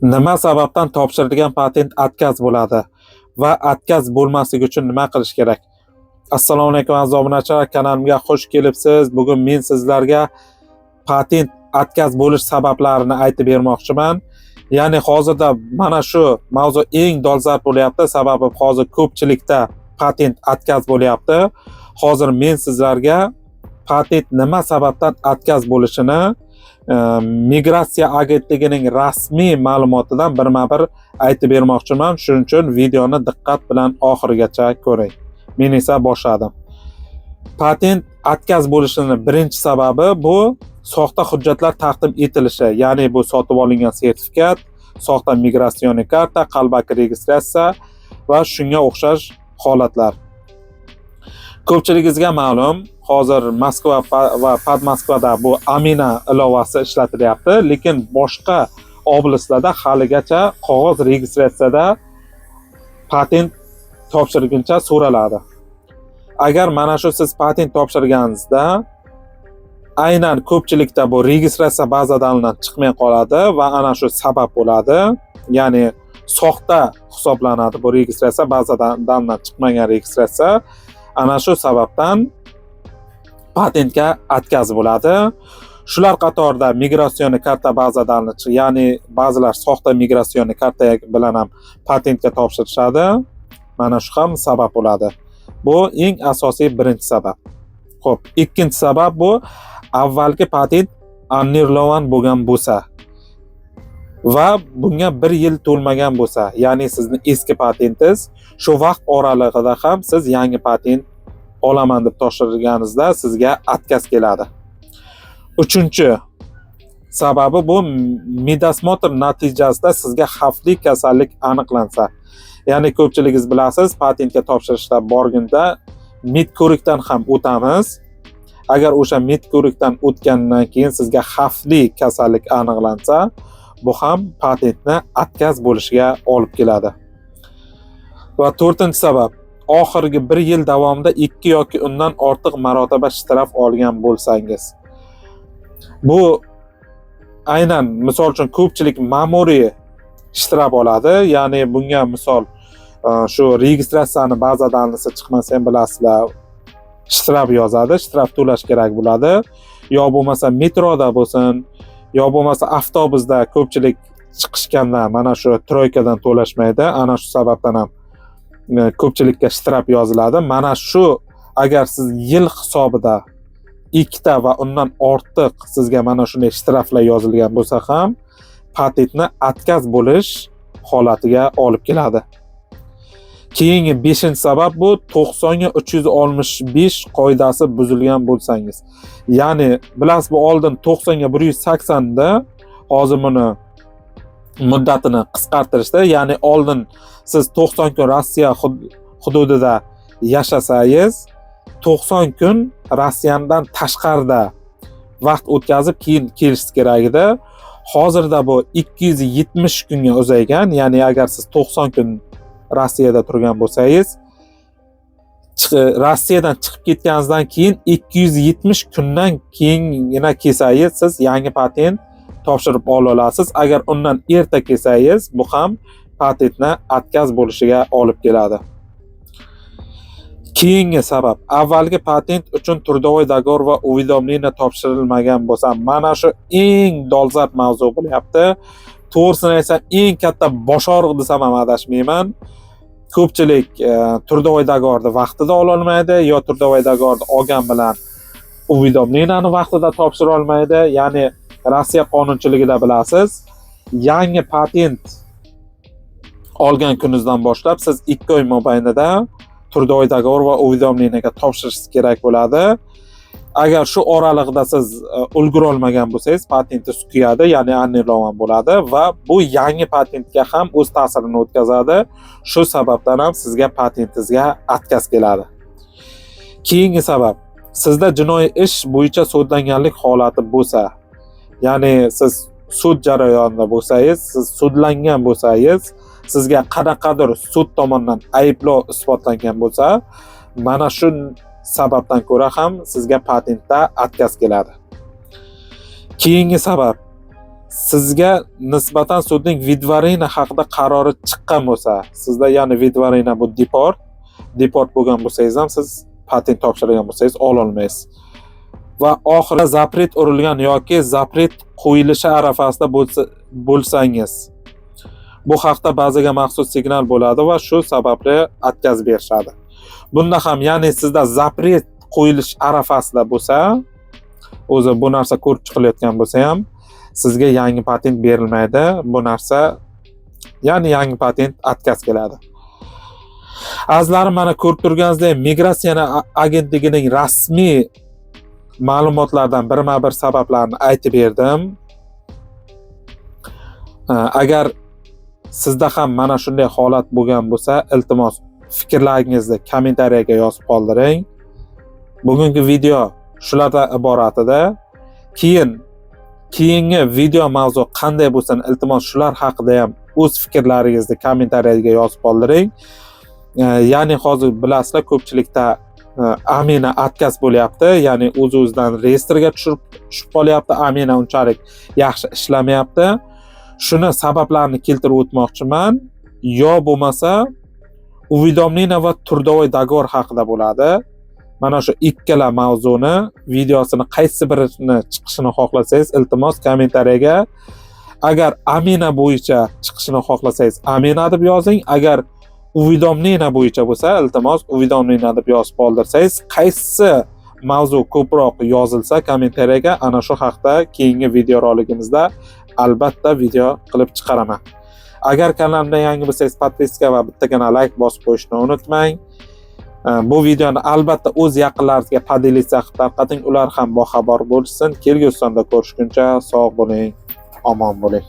Nima sababdan topshirilgan patent atkaz bo'ladi va atkaz bo'lmasligi uchun nima qilish kerak? Assalomu alaykum aziz obunachilar, kanalimga xush kelibsiz. Bugun men sizlarga patent atkaz bo'lish sabablarini aytib bermoqchiman. Ya'ni hozirda mana shu mavzu eng dolzarb bo'lyapti, sababi hozir ko'pchilikda patent atkaz bo'lyapti. Hozir men sizlarga patent nima sababdan atkaz bo'lishini migratsiya agentligining rasmiy ma'lumotidan birma-bir aytib bermoqchiman. Shuning uchun videoni diqqat bilan oxirigacha ko'ring. Men esa boshladim. Patent atkaz bo'lishining birinchi sababi bu soxta hujjatlar taqdim etilishi, ya'ni bu sotib olingan sertifikat, soxta migratsion karta, qalbaki registratsiya va shunga o'xshash holatlar. Ko'pchiligingizga ma'lum, hozir Moskva va Podmoskvada bu Amina ilovasi ishlatilyapti, lekin boshqa oblastlarda haligacha qog'oz registratsiyada patent topshirguncha so'raladi. Agar mana shu siz patent topshirganingizda aynan ko'pchilikda bu registratsiya bazalaridan chiqmay qoladi va ana shu sabab bo'ladi. Ya'ni soxta hisoblanadi bu registratsiya bazadan chiqmagan registratsiya. Ana shu sababdan patentga atkaz bo'ladi. Shular qatorida migratsion karta bazalarini, ya'ni ba'zilar soxta migratsion karta bilan ham patentga topshirishadi. Mana shu ham sabab bo'ladi. Bu eng asosiy birinchi sabab. Xo'p, ikkinchi sabab bu avvalgi patent annirlovan bo'lgan bo'lsa va bunga 1 yil to'lmagan bo'lsa, ya'ni sizning eski patentingiz, shu vaqt oralig'ida ham siz yangi patent olaman deb topshirganingizda sizga atkaz keladi. Uchinchi sababi bu medosmotr natijasida sizga xavfli kasallik aniqlansa. Ya'ni ko'pchiligingiz bilasiz, patentga topshirishda borganda med ko'rikdan ham o'tamiz. Agar o'sha med ko'rikdan o'tgandan keyin sizga xavfli kasallik aniqlansa, bu ham patentni atkaz bo'lishiga olib keladi. Va to'rtinchi sabab, oxirgi 1 yil davomida 2 yoki undan ortiq marotaba shtraf olgan bo'lsangiz. Bu aynan misol uchun ko'pchilik ma'muriy shtraf oladi. Ya'ni bunga misol shu registratsiyani bazadan chiqmasa ham bilasizlar, shtraf yozadi, shtraf to'lash kerak bo'ladi. Yo bo'lmasa metroda bo'lsin, yo bo'lmasa avtobusda ko'pchilik chiqishganda mana shu troykadan to'lashmaydi. Ana shu sababdan ham ko'pchilikka shtraf yoziladi. Mana shu agar siz yil hisobida 2 ta va undan ortiq sizga mana shunday shtraflar yozilgan bo'lsa ham patentni atkaz bo'lish holatiga olib keladi. Keyingi 5-sabab bu 90 ga 365 qoidasi buzilgan bo'lsangiz. Ya'ni bilasiz, bu oldin 90 ga 180 da, hozir buni muddatini qisqartirishdi. Ya'ni oldin siz 90 kun Rossiya hududida yashasangiz, 90 kun Rossiyadan tashqarida vaqt o'tkazib keyin kelishingiz kerak edi. Hozirda bu 270 kunga uzaygan. Ya'ni agar siz 90 kun Rossiyada turgan bo'lsangiz, Rossiyadan chiqib ketganingizdan keyin 270 kundan keyingina kelsangiz siz yangi patent topshirib ola olasiz. Agar undan erta kelsangiz, bu ham patentni atkaz bo'lishiga olib keladi. Keyingi sabab, avvalgi patent uchun трудовой договор va уведомление topshirilmagan bo'lsa, mana shu eng dolzarb mavzu bo'lyapti. To'g'risini aytsam, eng katta boshoriq desam ham adashmayman. Ko'pchilik трудовой договорni vaqtida ola olmaydi, yo трудовой договорni olgan bilan уведомлениeni vaqtida topshira olmaydi. Ya'ni Rossiya qonunchiligida bilasiz, yangi patent olgan kuningizdan boshlab siz 2 oy mobaynida трудовой договор va уведомлениega topshirishingiz kerak bo'ladi. Agar shu oralig'ida siz ulgura olmagan bo'lsangiz, patentingiz kuyadi, ya'ni annirlovan bo'ladi va bu yangi patentga ham o'z ta'sirini o'tkazadi. Shu sababdan ham sizga patentingizga atkaz keladi. Keyingi sabab, sizda jinoiy ish bo'yicha sudlanganlik holati bo'lsa, ya'ni siz sud jarayonida bo'lsangiz, siz sudlangan bo'lsangiz, sizga qanaqadir sud tomonidan ayblov isbotlangan bo'lsa, mana shu sababdan ko'ra ham sizga patentda atkaz keladi. Keyingi sabab, sizga nisbatan sudning vidvarina haqida qarori chiqqan bo'lsa, sizda ya'ni vidvarina bu deport bo'lgan bo'lsangiz ham siz patent topshirgan bo'lsangiz ola olmaysiz. Va oxirida zapret urilgan yoki zapret qo'yilishi arafasida bo'lsangiz, bu haqda bazaga maxsus signal bo'ladi va shu sababli atkazib berishadi. Bunda ham ya'ni sizda zapret qo'yilish arafasida bo'lsa, o'zi bu narsa ko'rib chiqilayotgan bo'lsa ham sizga yangi patent berilmaydi. Bu narsa ya'ni yangi patent atkaz keladi. Azizlarim, mana ko'rib turganingizdek, Migratsiya agentligining rasmiy ma'lumotlardan birma-bir sabablarni aytib berdim. Agar sizda ham mana shunday holat bo'lgan bo'lsa, iltimos fikrlaringizni kommentariyaga yozib qoldiring. Bugungi video shulardan iborat edi. Keyingi video mavzu qanday bo'lsin, iltimos shular haqida ham o'z fikrlaringizni kommentariyaga yozib qoldiring. Ya'ni hozir bilasizlar, ko'pchilikda Amina atkaz bo'lyapti, ya'ni o'z-o'zidan reyestrga tushib qolyapti. Amina unchalik yaxshi ishlamayapti. Shuni sabablarini keltirib o'tmoqchiman. Yo bo'lmasa, уведомление va трудовой договор haqida bo'ladi. Mana shu ikkala mavzuni videosini qaysi birini chiqishini xohlasangiz, iltimos kommentariyaga, agar Amina bo'yicha chiqishini xohlasangiz Amina deb yozing. Agar уведомление bo'yicha bo'lsa, iltimos уведомление deb yozib qoldirsangiz, qaysi mavzu ko'proq yozilsa kommentariyaga, ana shu haqda keyingi video roligimizda albatta video qilib chiqaraman. Agar kanalimda yangi bo'lsangiz, podpiska va bittagina like bosib qo'yishni unutmang. Bu videoni albatta o'z yaqinlaringizga podelitsa qilib tarqating, ular ham boxabar bo'lsin. Kelgusi sonda ko'rishguncha sog' bo'ling, omon bo'ling.